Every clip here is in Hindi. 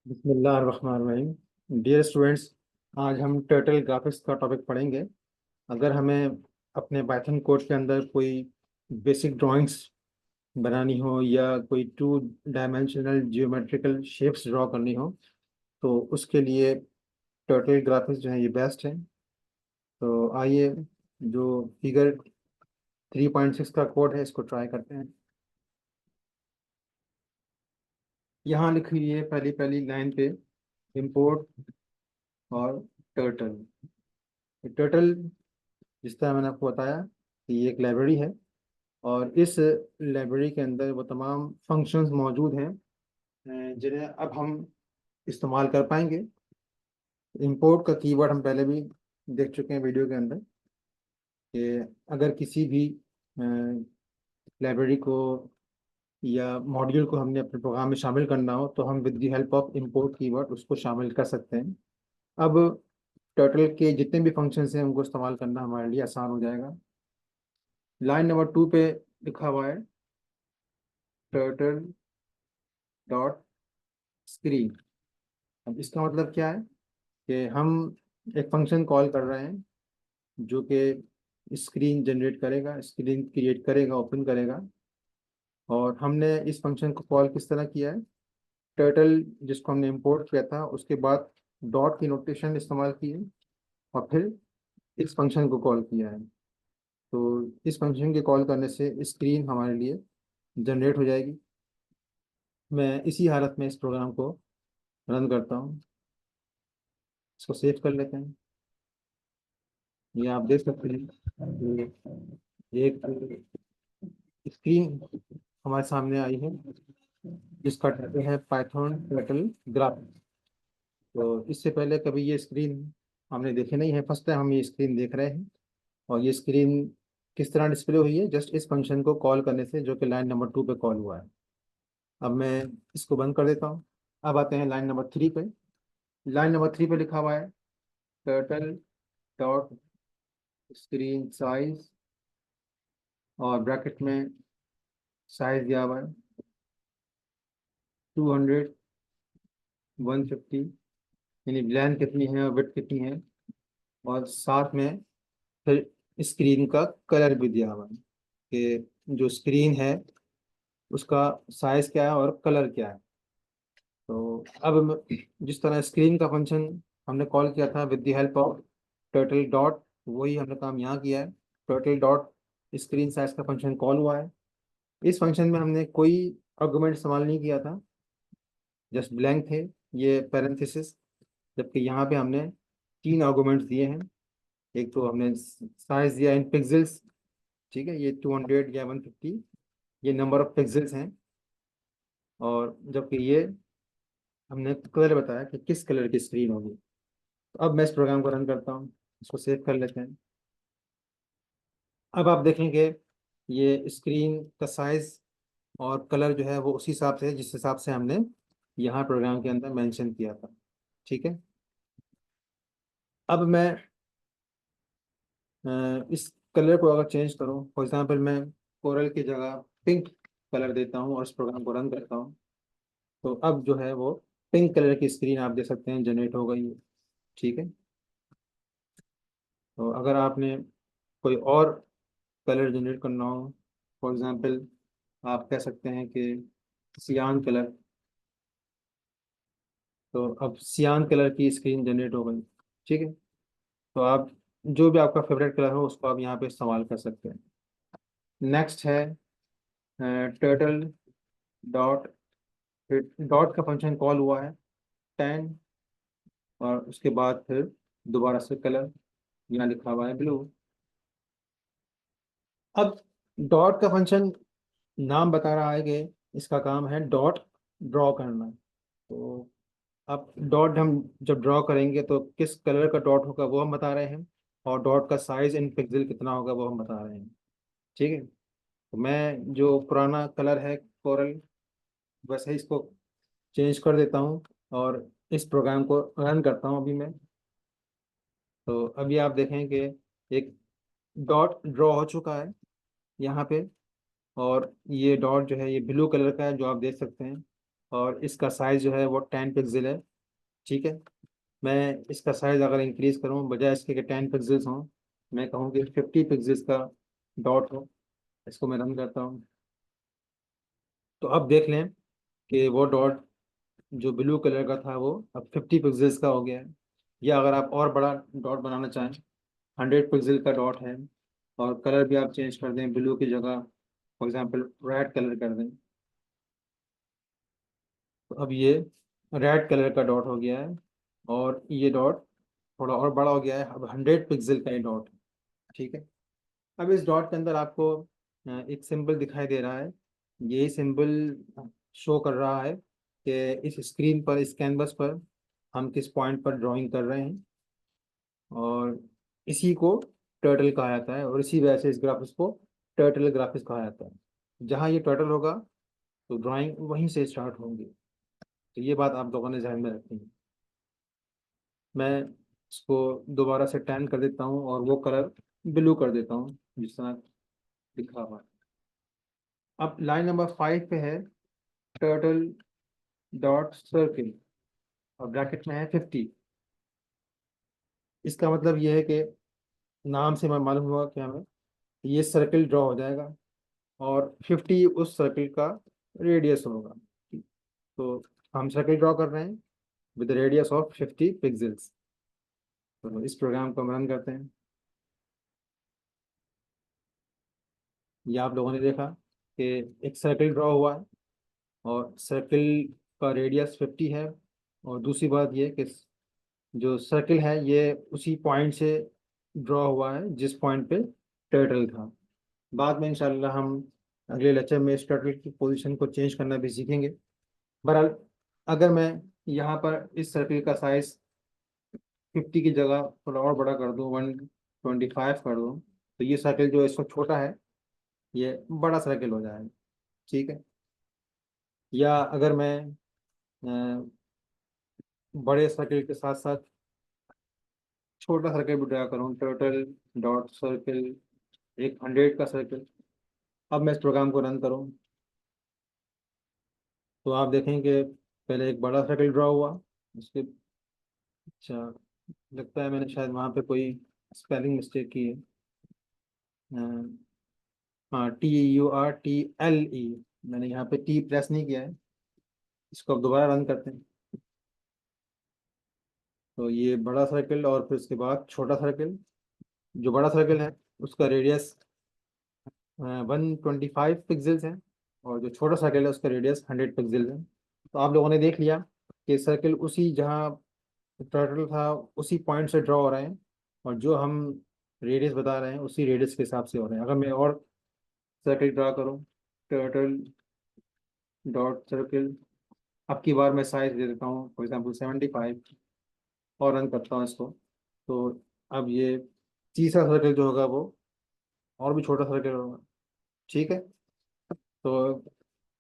बिस्मिल्लाहिर्रहमानिर्रहीम। डियर स्टूडेंट्स, आज हम टर्टल ग्राफिक्स का टॉपिक पढ़ेंगे। अगर हमें अपने पाइथन कोड के अंदर कोई बेसिक ड्राइंग्स बनानी हो या कोई two dimensional geometrical shapes draw करनी हो तो उसके लिए टर्टल ग्राफिक्स जो है ये बेस्ट है। तो आइए, जो फिगर 3.6 का कोड है इसको ट्राई करते हैं। यहाँ लिखी हुई है पहली पहली लाइन पे इंपोर्ट और टर्टल। टर्टल, जिस तरह मैंने आपको बताया कि ये एक लाइब्रेरी है और इस लाइब्रेरी के अंदर वो तमाम फंक्शंस मौजूद हैं जिन्हें अब हम इस्तेमाल कर पाएंगे। इंपोर्ट का कीवर्ड हम पहले भी देख चुके हैं वीडियो के अंदर कि अगर किसी भी लाइब्रेरी को या मॉड्यूल को हमने अपने प्रोग्राम में शामिल करना हो तो हम with the help of import keyword उसको शामिल कर सकते हैं। अब टर्टल के जितने भी फंक्शंस हैं उनको इस्तेमाल करना हमारे लिए आसान हो जाएगा। लाइन नंबर 2 पे लिखा हुआ है टर्टल डॉट स्क्रीन। अब इसका मतलब क्या है कि हम एक फंक्शन कॉल कर रहे हैं जो कि स्क्रीन जनरेट करेगा, स्क्रीन क्रिएट करेगा, ओपन करेगा। और हमने इस फंक्शन को कॉल किस तरह किया है, टर्टल जिसको हमने इंपोर्ट किया था उसके बाद डॉट की नोटेशन इस्तेमाल की है और फिर इस फंक्शन को कॉल किया है। तो इस फंक्शन के कॉल करने से स्क्रीन हमारे लिए जनरेट हो जाएगी। मैं इसी हालत में इस प्रोग्राम को रन करता हूँ। इसको सेव कर लेते हैं। ये आप देख सकते हैं, ये एक स्क्रीन हमारे सामने आई है जिसका टाइटल है पाइथन टर्टल ग्राफिक्स। तो इससे पहले कभी ये स्क्रीन हमने देखे नहीं है, फर्स्ट टाइम हम ये स्क्रीन देख रहे हैं। और ये स्क्रीन किस तरह डिस्प्ले हुई है, जस्ट इस फंक्शन को कॉल करने से जो कि लाइन नंबर 2 पे कॉल हुआ है। अब मैं इसको बंद कर देता हूँ। अब आते हैं लाइन नंबर 3 पे। लाइन नंबर 3 पे लिखा हुआ है टर्टल डॉट स्क्रीन साइज, और ब्रैकेट में साइज दिया हुआ है 200, 150, यानी ब्लैंक कितनी है और विड्थ कितनी है। और साथ में फिर स्क्रीन का कलर भी दिया हुआ है कि जो स्क्रीन है उसका साइज क्या है और कलर क्या है। तो अब जिस तरह स्क्रीन का फंक्शन हमने कॉल किया था with the help of turtle dot, वही हमने काम यहाँ किया है। टर्टल डॉट स्क्रीन साइज का फंक्शन कॉल हुआ है। इस फंक्शन में हमने कोई आर्गुमेंट इस्तेमाल नहीं किया था, जस्ट ब्लैंक थे ये पैरेंथेसिस। जबकि यहाँ पे हमने 3 आर्गुमेंट्स दिए हैं। एक तो हमने साइज दिया इन पिक्सेल्स, ठीक है, ये 200 या 150, ये नंबर ऑफ पिक्सेल्स हैं। और जबकि ये हमने कलर बताया कि किस कलर की स्क्रीन होगी। तो अब मैं इस प्रोग्राम को रन करता हूँ। इसको सेव कर लेते हैं। अब आप देखेंगे ये स्क्रीन का साइज और कलर जो है वो उसी हिसाब से है जिस हिसाब से हमने यहाँ प्रोग्राम के अंदर मेंशन किया था। ठीक है। अब मैं इस कलर को अगर चेंज करूँ, फॉर एग्जांपल मैं कोरल की जगह पिंक कलर देता हूँ और इस प्रोग्राम को रन करता हूँ, तो अब जो है वो पिंक कलर की स्क्रीन आप देख सकते हैं जनरेट हो गई है। ठीक है। तो अगर आपने कोई और कलर जनरेट करना हो, फॉर एग्जांपल आप कह सकते हैं कि सियान कलर, तो अब सियान कलर की स्क्रीन जनरेट हो गई। ठीक है। तो आप जो भी आपका फेवरेट कलर हो उसको आप यहाँ पे इस्तेमाल कर सकते हैं। नेक्स्ट है टर्टल डॉट, डॉट का फंक्शन कॉल हुआ है 10, और उसके बाद फिर दोबारा से कलर, यहाँ लिखा हुआ है ब्लू। अब डॉट का फंक्शन नाम बता रहा है कि इसका काम है डॉट ड्रॉ करना। तो अब डॉट हम जब ड्रॉ करेंगे तो किस कलर का डॉट होगा वो हम बता रहे हैं, और डॉट का साइज इन पिक्सल कितना होगा वो हम बता रहे हैं। ठीक है। तो मैं जो पुराना कलर है कोरल, वैसे ही इसको चेंज कर देता हूँ और इस प्रोग्राम को रन करता हूँ अभी मैं। तो अभी आप देखें कि एक डॉट ड्रॉ हो चुका है यहाँ पे, और ये डॉट जो है ये ब्लू कलर का है जो आप देख सकते हैं। और इसका साइज जो है वो 10 पिक्सल है। ठीक है, मैं इसका साइज अगर इंक्रीज करूँ, बजाय इसके कि 10 पिक्सल्स हों, मैं कहूँ कि 50 पिक्सल्स का डॉट हो। इसको मैं रन करता हूँ, तो अब देख लें कि वो डॉट जो ब्लू कलर का था वो अब 50 पिक्सल्स का हो गया है। या अगर आप और बड़ा डॉट बनाना चाहें, 100 पिक्सल का डॉट है, और कलर भी आप चेंज कर दें, ब्लू की जगह फॉर एग्जांपल रेड कलर कर दें, तो अब ये रेड कलर का डॉट हो गया है। और ये डॉट थोड़ा और बड़ा हो गया है, अब 100 पिक्सल का ये डॉट है। ठीक है, अब इस डॉट के अंदर आपको एक सिंबल दिखाई दे रहा है। ये सिंबल शो कर रहा है कि इस स्क्रीन पर, इस कैनवस पर हम किस पॉइंट पर ड्राइंग कर रहे हैं, और इसी को टर्टल कहा जाता है, और इसी वजह से इस ग्राफिक्स को टर्टल ग्राफिक्स कहा जाता है। जहाँ ये टर्टल होगा तो ड्राइंग वहीं से स्टार्ट होंगी। तो ये बात आप लोगों ने ध्यान में रखनी है। मैं इसको दोबारा से टैन कर देता हूँ और वो कलर ब्लू कर देता हूँ जिस तरह लिखा हुआ है। अब लाइन नंबर 5 पे है टर्टल डॉट सर्किल, और ब्रैकेट में है 50। इसका मतलब ये है कि नाम से मैं मालूम हुआ कि हमें ये सर्किल ड्रॉ हो जाएगा, और 50 उस सर्किल का रेडियस होगा। तो हम सर्किल ड्रॉ कर रहे हैं विद रेडियस ऑफ 50 पिक्सल्स। तो इस प्रोग्राम को हम रन करते हैं। ये आप लोगों ने देखा कि एक सर्किल ड्रॉ हुआ है, और सर्किल का रेडियस 50 है। और दूसरी बात ये कि जो सर्किल है ये उसी पॉइंट से ड्रॉ हुआ है जिस पॉइंट पे टर्टल था। बाद में इंशाल्लाह हम अगले लेक्चर में इस टर्टल की पोजीशन को चेंज करना भी सीखेंगे। बहरहाल, अगर मैं यहाँ पर इस सर्किल का साइज 50 की जगह थोड़ा और बड़ा कर दूँ, 125 कर दूँ, तो ये सर्किल जो इसको छोटा है ये बड़ा सर्किल हो जाएगा। ठीक है, या अगर मैं बड़े सर्किल के साथ साथ छोटा सर्किल भी ड्रा करूँ, टोटल डॉट सर्किल, एक 100 का सर्किल। अब मैं इस प्रोग्राम को रन करूँ तो आप देखेंगे पहले एक बड़ा सर्किल ड्रा हुआ, उसके, अच्छा, लगता है मैंने शायद वहाँ पे कोई स्पेलिंग मिस्टेक की है। अ, हाँ, TURTLE, मैंने यहाँ पे टी प्रेस नहीं किया है। इसको अब दोबारा रन करते हैं, तो ये बड़ा सर्किल और फिर उसके बाद छोटा सर्किल। जो बड़ा सर्किल है उसका रेडियस 125 पिक्सल्स है, और जो छोटा सर्किल है उसका रेडियस 100 पिक्सल्स है। तो आप लोगों ने देख लिया कि सर्किल उसी जहाँ टर्टल था उसी पॉइंट से ड्रॉ हो रहे हैं, और जो हम रेडियस बता रहे हैं उसी रेडियस के हिसाब से हो रहे हैं। अगर मैं और सर्किल ड्रा करूँ, टर्टल डॉट सर्किल, अब की बार मैं साइज दे देता हूँ फॉर एग्जाम्पल 75, और रन करता हूँ इसको। तो अब ये तीसरा सर्कल जो होगा वो और भी छोटा सर्कल होगा। ठीक है, तो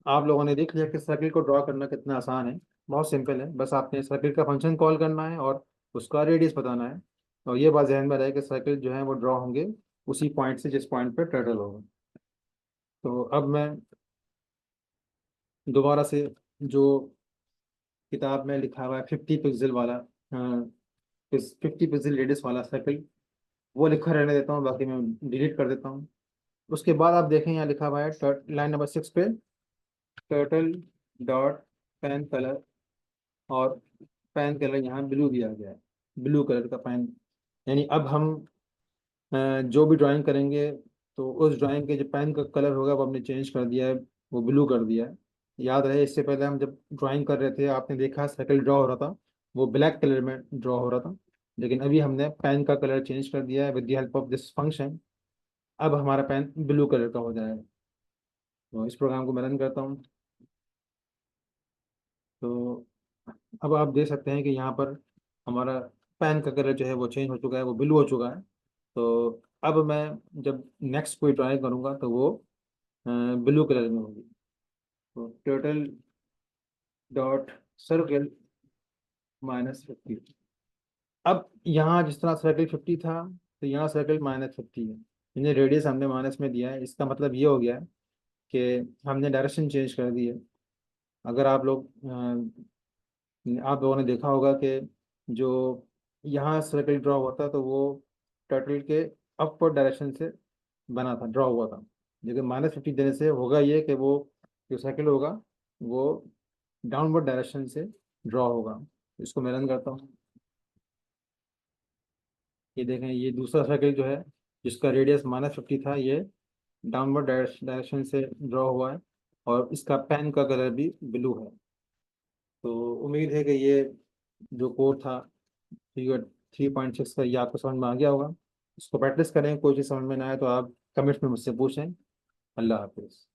आप लोगों ने देख लिया कि सर्कल को ड्रॉ करना कितना आसान है। बहुत सिंपल है, बस आपने सर्कल का फंक्शन कॉल करना है और उसका रेडियस बताना है। और ये बात ध्यान में रहे कि सर्कल जो है वो ड्रॉ होंगे उसी पॉइंट से जिस पॉइंट पर टर्टल होगा। तो अब मैं दोबारा से जो किताब में लिखा हुआ है 50 पिक्सल वाला, 50 पिक्सल रेडियस वाला सर्कल, वो लिखा रहने देता हूँ, बाकी मैं डिलीट कर देता हूँ। उसके बाद आप देखें यहाँ लिखा हुआ है लाइन नंबर 6 पे टर्टल डॉट पेन कलर, और पेन कलर यहाँ ब्लू दिया गया है, ब्लू कलर का पेन। यानी अब हम जो भी ड्राइंग करेंगे तो उस ड्राइंग के जो पेन का कलर होगा वो हमने चेंज कर दिया है, वो ब्लू कर दिया है। याद रहे, इससे पहले हम जब ड्राइंग कर रहे थे आपने देखा सर्कल ड्रॉ हो रहा था वो ब्लैक कलर में ड्रॉ हो रहा था, लेकिन अभी हमने पेन का कलर चेंज कर दिया है with the help of this function. अब हमारा पेन ब्लू कलर का हो जाएगा। तो इस प्रोग्राम को मैं रन करता हूँ, तो अब आप देख सकते हैं कि यहाँ पर हमारा पेन का कलर जो है वो चेंज हो चुका है, वो ब्लू हो चुका है। तो अब मैं जब नेक्स्ट कोई ड्राइंग करूँगा तो वो ब्लू कलर में होगी। तो टोटल डॉट सर्कल -50। अब यहाँ जिस तरह सर्कल 50 था तो यहाँ सर्कल -50 है, यानी रेडियस हमने माइनस में दिया है। इसका मतलब ये हो गया है कि हमने डायरेक्शन चेंज कर दी है। अगर आप लोगों ने देखा होगा कि जो यहाँ सर्कल ड्रॉ हुआ था तो वो टर्टल के अपवर्ड डायरेक्शन से बना था, ड्रॉ हुआ था। लेकिन -50 देने से होगा ये कि वो जो सर्कल होगा वो डाउनवर्ड डायरेक्शन से ड्रॉ होगा। इसको मैं रन करता हूँ। ये देखें, ये दूसरा सर्कल जो है जिसका रेडियस -50 था, ये डाउनवर्ड डायरेक्शन से ड्रॉ हुआ है और इसका पेन का कलर भी ब्लू है। तो उम्मीद है कि ये जो कोड था फिगर 3.6 का, ये आपको समझ में आ गया होगा। इसको प्रैक्टिस करें, कोई चीज़ समझ में ना आए तो आप कमेंट्स में मुझसे पूछें। अल्लाह हाफिज़।